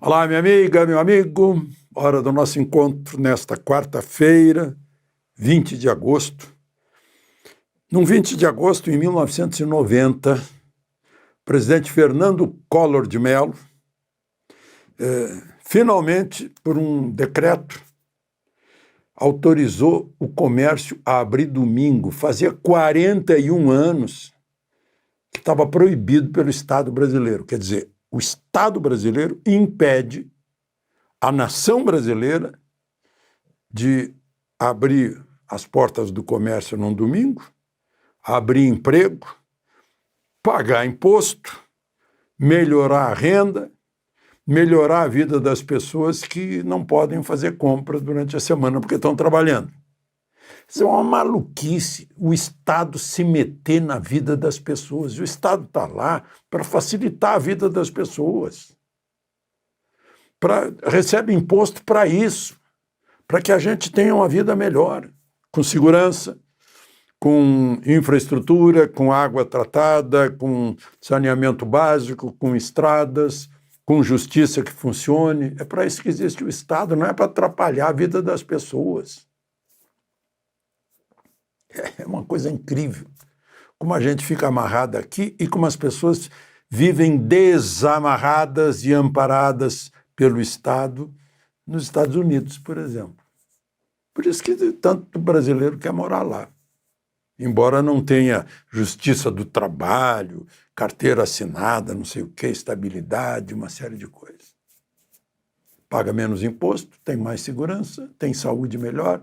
Olá, minha amiga, meu amigo. Hora do nosso encontro nesta quarta-feira, 20 de agosto. Num 20 de agosto, em 1990, o presidente Fernando Collor de Mello, finalmente, por um decreto, autorizou o comércio a abrir domingo. Fazia 41 anos que estava proibido pelo Estado brasileiro. Quer dizer, o Estado brasileiro impede a nação brasileira de abrir as portas do comércio num domingo, abrir emprego, pagar imposto, melhorar a renda, melhorar a vida das pessoas que não podem fazer compras durante a semana porque estão trabalhando. Isso é uma maluquice, o Estado se meter na vida das pessoas. O Estado está lá para facilitar a vida das pessoas. Recebe imposto para isso, para que a gente tenha uma vida melhor, com segurança, com infraestrutura, com água tratada, com saneamento básico, com estradas, com justiça que funcione. É para isso que existe o Estado, não é para atrapalhar a vida das pessoas. É uma coisa incrível como a gente fica amarrado aqui e como as pessoas vivem desamarradas e amparadas pelo Estado nos Estados Unidos, por exemplo. Por isso que tanto brasileiro quer morar lá. Embora não tenha justiça do trabalho, carteira assinada, não sei o quê, estabilidade, uma série de coisas. Paga menos imposto, tem mais segurança, tem saúde melhor,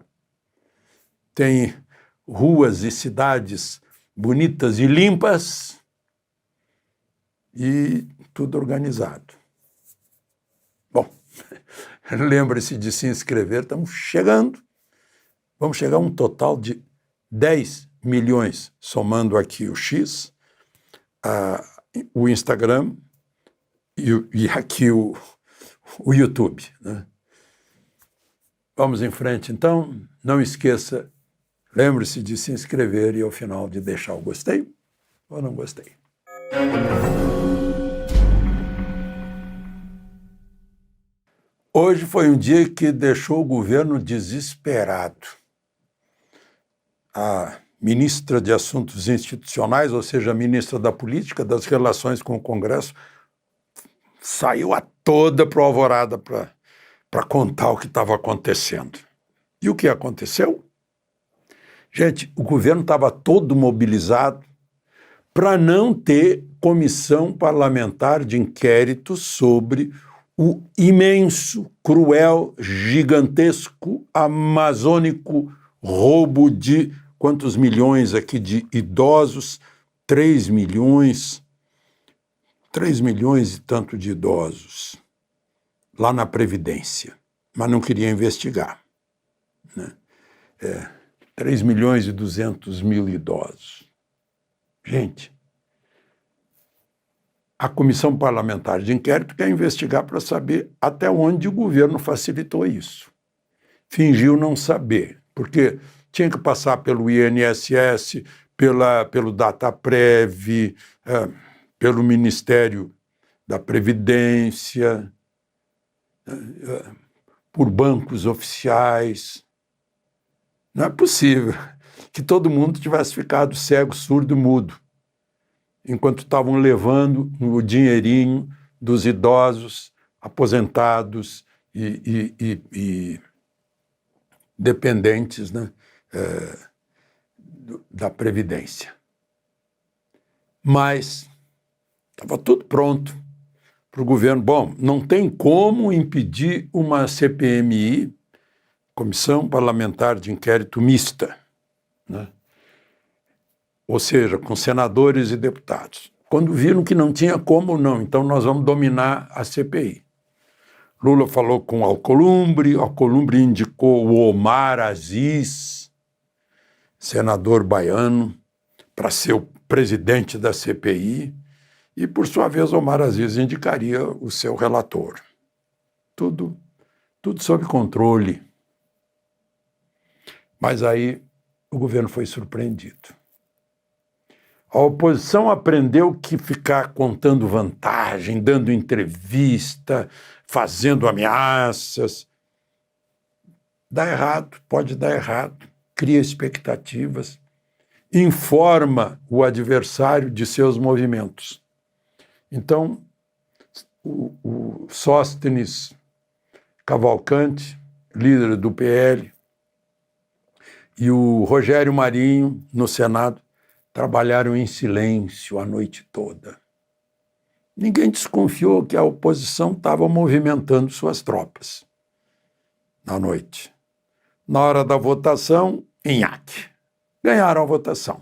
tem ruas e cidades bonitas e limpas e tudo organizado. Bom, lembre-se de se inscrever, estamos chegando. Vamos chegar a um total de 10 milhões, somando aqui o X, o Instagram e aqui o YouTube, né? Vamos em frente, então. Não esqueça, lembre-se de se inscrever e, ao final, de deixar o gostei ou não gostei. Hoje foi um dia que deixou o governo desesperado. A ministra de Assuntos Institucionais, ou seja, a ministra da Política, das Relações com o Congresso, saiu a toda para o Alvorada para contar o que estava acontecendo. E o que aconteceu? Gente, o governo estava todo mobilizado para não ter comissão parlamentar de inquérito sobre o imenso, cruel, gigantesco, amazônico roubo de quantos milhões aqui de idosos? 3 milhões e tanto de idosos lá na Previdência, mas não queria investigar, né? 3 milhões e 200 mil idosos. Gente, a Comissão Parlamentar de Inquérito quer investigar para saber até onde o governo facilitou isso. Fingiu não saber, porque tinha que passar pelo INSS, pelo Dataprev, pelo Ministério da Previdência, por bancos oficiais. Não é possível que todo mundo tivesse ficado cego, surdo, mudo, enquanto estavam levando o dinheirinho dos idosos, aposentados e dependentes, né, da Previdência. Mas estava tudo pronto para o governo. Bom, não tem como impedir uma CPMI, Comissão Parlamentar de Inquérito Mista, né? Ou seja, com senadores e deputados. Quando viram que não tinha como, não, então nós vamos dominar a CPI. Lula falou com Alcolumbre indicou o Omar Aziz, senador baiano, para ser o presidente da CPI, e, por sua vez, Omar Aziz indicaria o seu relator. Tudo sob controle. Mas aí o governo foi surpreendido. A oposição aprendeu que ficar contando vantagem, dando entrevista, fazendo ameaças, dá errado, pode dar errado, cria expectativas, informa o adversário de seus movimentos. Então, o Sóstenes Cavalcante, líder do PL, e o Rogério Marinho, no Senado, trabalharam em silêncio a noite toda. Ninguém desconfiou que a oposição estava movimentando suas tropas na noite. Na hora da votação, nhaque. Ganharam a votação.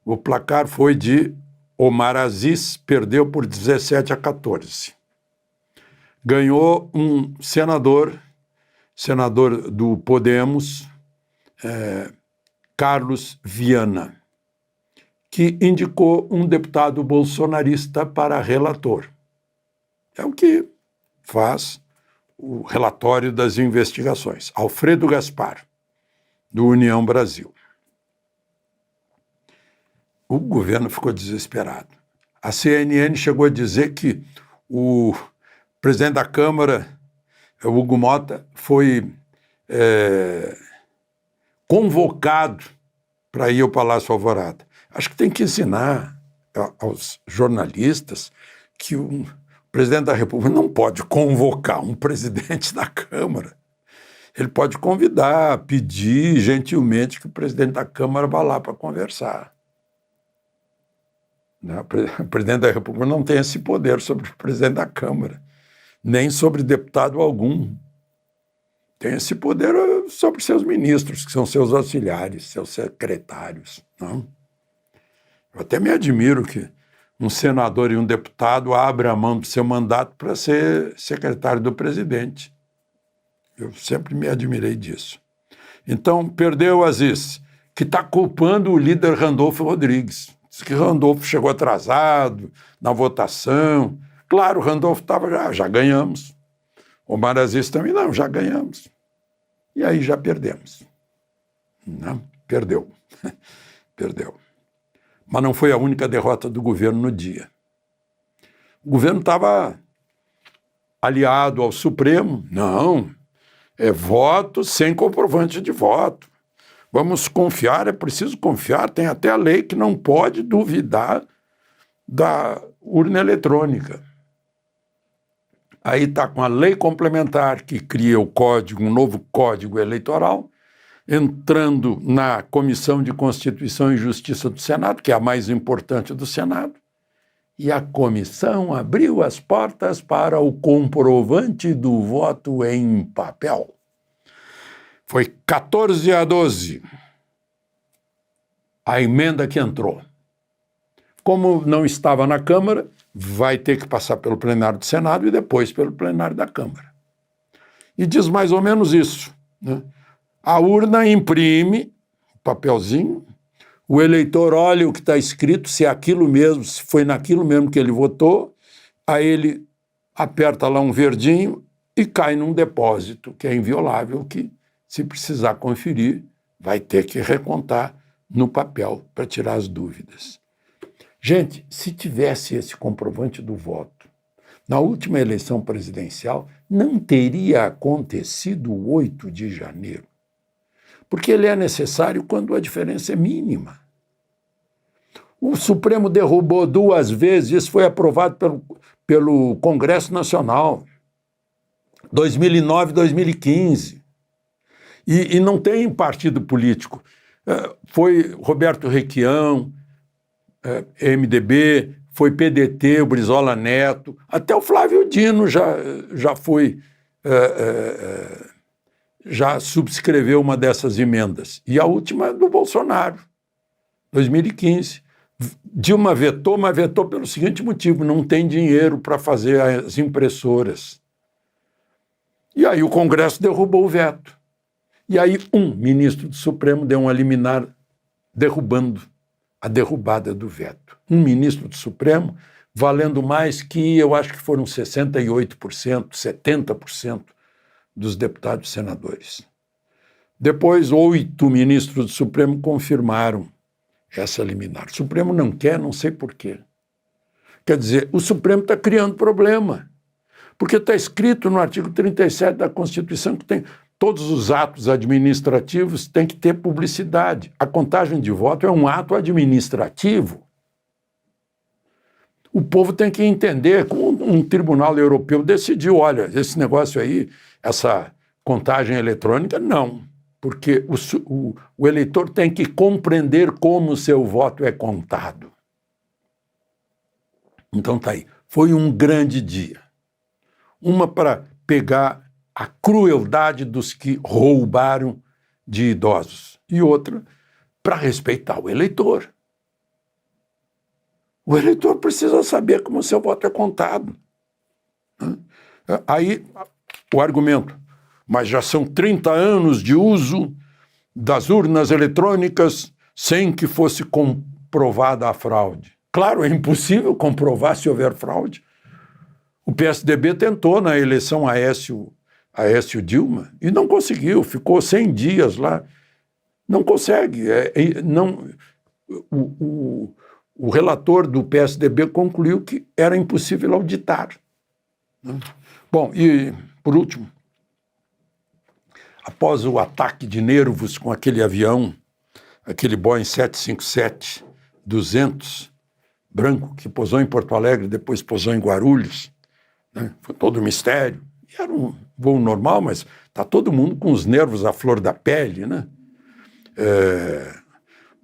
O placar foi de Omar Aziz, perdeu por 17-14. Ganhou um senador do Podemos, Carlos Viana, que indicou um deputado bolsonarista para relator. É o que faz o relatório das investigações. Alfredo Gaspar, do União Brasil. O governo ficou desesperado. A CNN chegou a dizer que o presidente da Câmara, Hugo Mota, foi convocado para ir ao Palácio Alvorada. Acho que tem que ensinar aos jornalistas que o presidente da República não pode convocar um presidente da Câmara. Ele pode convidar, pedir gentilmente que o presidente da Câmara vá lá para conversar. O presidente da República não tem esse poder sobre o presidente da Câmara, nem sobre deputado algum. Tem esse poder sobre seus ministros, que são seus auxiliares, seus secretários. Não? Eu até me admiro que um senador e um deputado abram a mão do seu mandato para ser secretário do presidente. Eu sempre me admirei disso. Então, perdeu o Aziz, que está culpando o líder Randolfo Rodrigues. Diz que Randolfo chegou atrasado na votação. Claro, o Randolfo estava, já ganhamos. Omar Aziz também, não, já ganhamos. E aí já perdemos. Não, perdeu. Perdeu. Mas não foi a única derrota do governo no dia. O governo estava aliado ao Supremo. Não, é voto sem comprovante de voto. Vamos confiar, é preciso confiar, tem até a lei que não pode duvidar da urna eletrônica. Aí está com a lei complementar que cria o código, um novo código eleitoral, entrando na Comissão de Constituição e Justiça do Senado, que é a mais importante do Senado, e a comissão abriu as portas para o comprovante do voto em papel. Foi 14-12 a emenda que entrou. Como não estava na Câmara, vai ter que passar pelo plenário do Senado e depois pelo plenário da Câmara. E diz mais ou menos isso, né? A urna imprime o papelzinho, o eleitor olha o que está escrito, se é aquilo mesmo, se foi naquilo mesmo que ele votou, aí ele aperta lá um verdinho e cai num depósito que é inviolável, que, se precisar conferir, vai ter que recontar no papel para tirar as dúvidas. Gente, se tivesse esse comprovante do voto, na última eleição presidencial, não teria acontecido o 8 de janeiro, porque ele é necessário quando a diferença é mínima. O Supremo derrubou 2 vezes, isso foi aprovado pelo Congresso Nacional, 2009 e 2015. E não tem partido político. Foi Roberto Requião, MDB, foi PDT, o Brizola Neto, até o Flávio Dino já foi... já subscreveu uma dessas emendas. E a última é do Bolsonaro, 2015. Dilma vetou, mas vetou pelo seguinte motivo: não tem dinheiro para fazer as impressoras. E aí o Congresso derrubou o veto. E aí um ministro do Supremo deu uma liminar derrubando a derrubada do veto. Um ministro do Supremo valendo mais que, eu acho que foram 68%, 70% dos deputados e senadores. Depois, 8 ministros do Supremo confirmaram essa liminar. O Supremo não quer, não sei por quê. Quer dizer, o Supremo está criando problema, porque está escrito no artigo 37 da Constituição que todos os atos administrativos têm que ter publicidade. A contagem de voto é um ato administrativo. O povo tem que entender, como um tribunal europeu decidiu, olha, esse negócio aí, essa contagem eletrônica, não. Porque o eleitor tem que compreender como o seu voto é contado. Então tá aí. Foi um grande dia. Uma para pegar a crueldade dos que roubaram de idosos e outra para respeitar o eleitor. O eleitor precisa saber como o seu voto é contado. Aí o argumento, mas já são 30 anos de uso das urnas eletrônicas sem que fosse comprovada a fraude. Claro, é impossível comprovar se houver fraude. O PSDB tentou na eleição Aécio Dilma e não conseguiu, ficou 100 dias lá. Não consegue. O relator do PSDB concluiu que era impossível auditar. Bom, e por último, após o ataque de nervos com aquele avião, aquele Boeing 757-200, branco, que pousou em Porto Alegre, depois pousou em Guarulhos, né? Foi todo um mistério. E era um voo normal, mas está todo mundo com os nervos à flor da pele, né?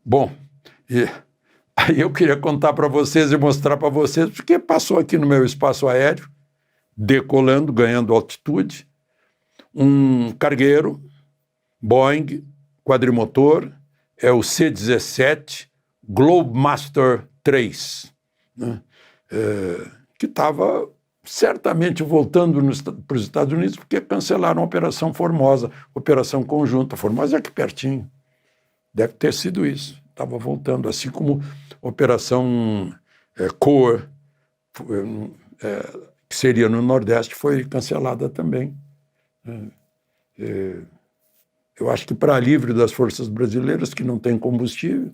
Bom, aí eu queria contar para vocês e mostrar para vocês, porque passou aqui no meu espaço aéreo, decolando, ganhando altitude, um cargueiro, Boeing, quadrimotor, é o C-17 Globemaster III, né? Que estava certamente voltando para os Estados Unidos, porque cancelaram a Operação Formosa, Operação Conjunta. Formosa é aqui pertinho. Deve ter sido isso. Estava voltando, assim como Operação Core, que seria no Nordeste, foi cancelada também. Eu acho que para alívio das forças brasileiras, que não têm combustível,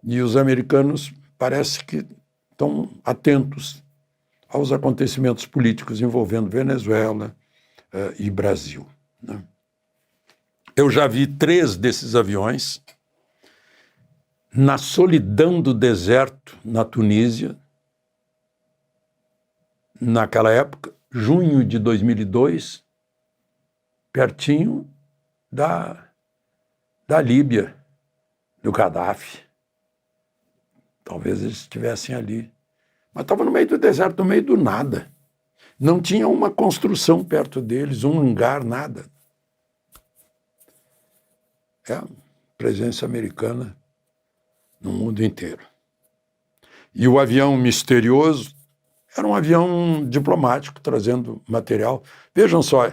e os americanos parece que estão atentos aos acontecimentos políticos envolvendo Venezuela e Brasil, né? Eu já vi 3 desses aviões na solidão do deserto, na Tunísia, naquela época, junho de 2002, pertinho da Líbia, do Gaddafi. Talvez eles estivessem ali. Mas estava no meio do deserto, no meio do nada. Não tinha uma construção perto deles, um hangar, nada. É a presença americana no mundo inteiro. E o avião misterioso era um avião diplomático trazendo material. Vejam só,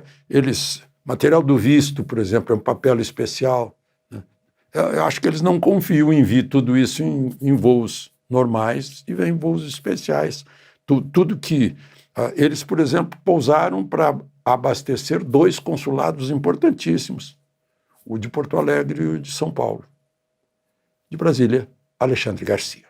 material do visto, por exemplo, é um papel especial, né? Eu acho que eles não confiam em vir tudo isso em voos normais e vem em voos especiais. Tudo que eles, por exemplo, pousaram para abastecer 2 consulados importantíssimos, o de Porto Alegre e o de São Paulo. De Brasília, Alexandre Garcia.